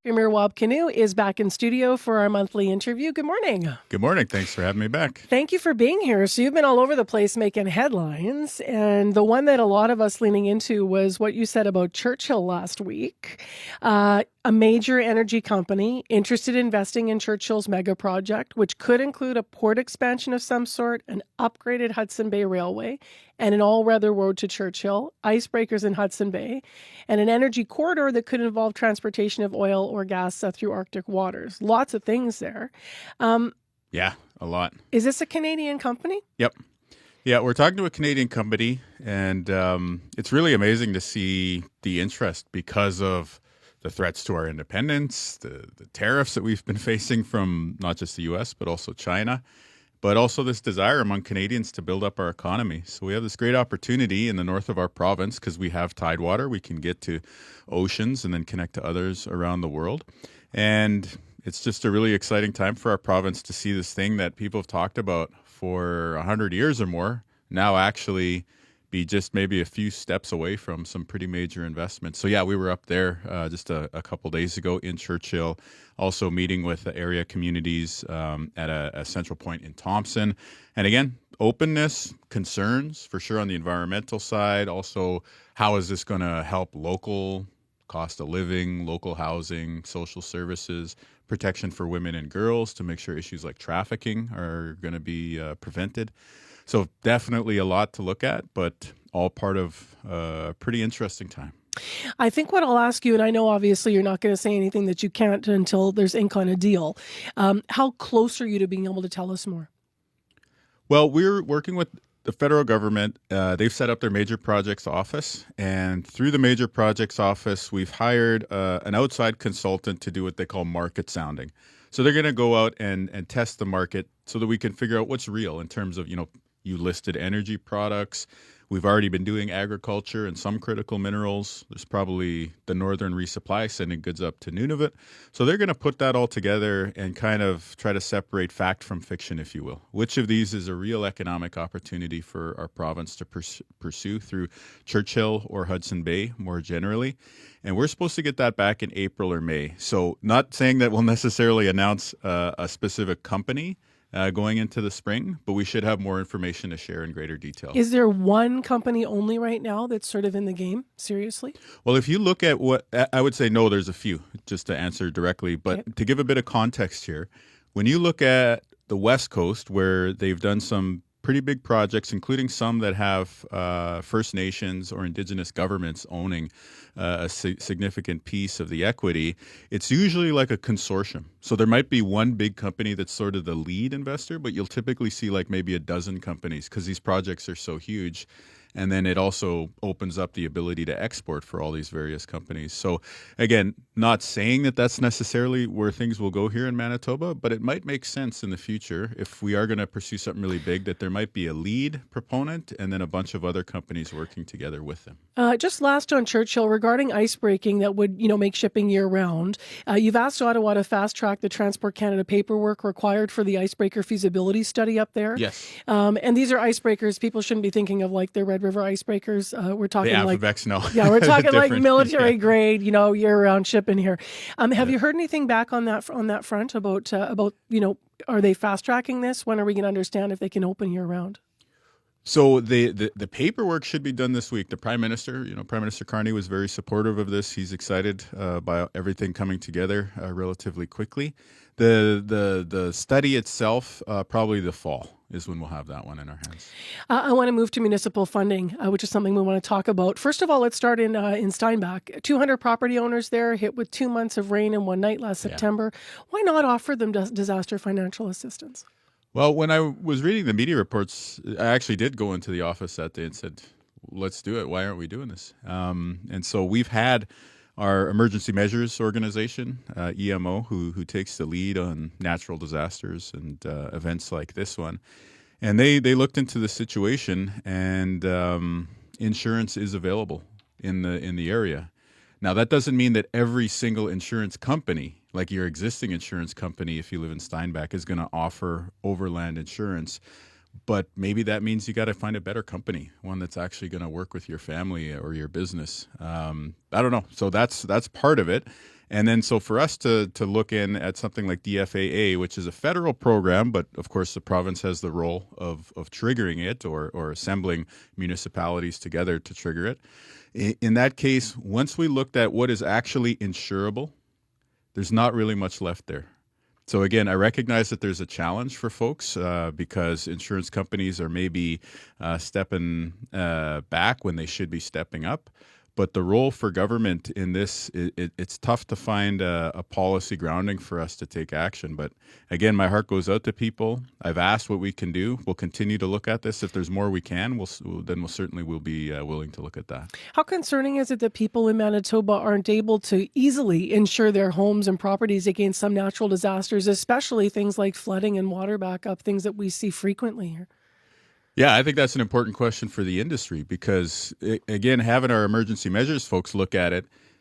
Premier Kinew is back in studio for our monthly interview. Good morning. Good morning. Thanks for having me back. Thank you for being here. So you've been all over the place making headlines, and the one that a lot of us leaning into was what you said about Churchill last week. A major energy company interested in investing in Churchill's mega project, which could include a port expansion of some sort, an upgraded Hudson Bay Railway, and an all-weather road to Churchill, icebreakers in Hudson Bay, and an energy corridor that could involve transportation of oil or gas through Arctic waters. Lots of things there. Yeah, a lot. Is this a Canadian company? Yep. Yeah, we're talking to a Canadian company, and it's really amazing to see the interest because of the threats to our independence, the tariffs that we've been facing from not just the U.S., but also China, but also this desire among Canadians to build up our economy. So we have this great opportunity in the north of our province because we have tidewater. We can get to oceans and then connect to others around the world. And it's just a really exciting time for our province to see this thing that people have talked about for 100 years or more now actually be just maybe a few steps away from some pretty major investments. So yeah, we were up there just a couple days ago in Churchill, also meeting with the area communities at a central point in Thompson. And again, openness, concerns for sure on the environmental side. Also, how is this going to help local cost of living, local housing, social services, protection for women and girls to make sure issues like trafficking are going to be prevented. So definitely a lot to look at, but all part of a pretty interesting time. I think what I'll ask you, and I know obviously you're not going to say anything that you can't until there's ink on a deal. How close are you to being able to tell us more? Well, we're working with the federal government. They've set up their major projects office, and through the major projects office, we've hired an outside consultant to do what they call market sounding. So they're going to go out and test the market so that we can figure out what's real in terms of, you listed energy products. We've already been doing agriculture and some critical minerals. There's probably the Northern Resupply sending goods up to Nunavut. So they're going to put that all together and kind of try to separate fact from fiction, if you will. Which of these is a real economic opportunity for our province to pursue through Churchill or Hudson Bay more generally? And we're supposed to get that back in April or May. So not saying that we'll necessarily announce a specific company going into the spring, but we should have more information to share in greater detail. Is there one company only right now that's sort of in the game? Seriously? Well, if you look at what I would say, no, there's a few, just to answer directly. But Okay. to give a bit of context here, when you look at the West Coast, where they've done some pretty big projects, including some that have First Nations or Indigenous governments owning a significant piece of the equity, it's usually like a consortium. So there might be one big company that's sort of the lead investor, but you'll typically see like maybe a dozen companies because these projects are so huge. And then it also opens up the ability to export for all these various companies. So again, not saying that that's necessarily where things will go here in Manitoba, but it might make sense in the future if we are going to pursue something really big that there might be a lead proponent and then a bunch of other companies working together with them. Just last on Churchill, regarding icebreaking that would, make shipping year-round, you've asked Ottawa to fast-track the Transport Canada paperwork required for the Icebreaker feasibility study up there. Yes. And these are icebreakers. People shouldn't be thinking of like the Red River icebreakers. We're talking The like Amphivex, no. Yeah, we're talking like Different. military Yeah. grade, year-round shipping here. Have you heard anything back on that front about are they fast-tracking this? When are we going to understand if they can open year-round? So the paperwork should be done this week. The Prime Minister, Prime Minister Carney was very supportive of this. He's excited by everything coming together relatively quickly. The study itself, probably the fall is when we'll have that one in our hands. I want to move to municipal funding, which is something we want to talk about. First of all, let's start in Steinbach. 200 property owners there hit with 2 months of rain in one night last September. Why not offer them disaster financial assistance? Well, when I was reading the media reports, I actually did go into the office that day and said, let's do it. Why aren't we doing this? And so we've had our emergency measures organization, EMO, who takes the lead on natural disasters and events like this one. And they looked into the situation, and insurance is available in the area. Now, that doesn't mean that every single insurance company, like your existing insurance company, if you live in Steinbach, is going to offer overland insurance. But maybe that means you got to find a better company, one that's actually going to work with your family or your business. I don't know. So that's part of it. And then so for us to look in at something like DFAA, which is a federal program, but of course the province has the role of triggering it or assembling municipalities together to trigger it. In that case, once we looked at what is actually insurable, there's not really much left there. So again, I recognize that there's a challenge for folks because insurance companies are maybe stepping back when they should be stepping up. But the role for government in this, it's tough to find a policy grounding for us to take action. But again, my heart goes out to people. I've asked what we can do. We'll continue to look at this. If there's more we can, we'll certainly be willing to look at that. How concerning is it that people in Manitoba aren't able to easily insure their homes and properties against some natural disasters, especially things like flooding and water backup, things that we see frequently here? Yeah, I think that's an important question for the industry because, again, having our emergency measures folks look at it,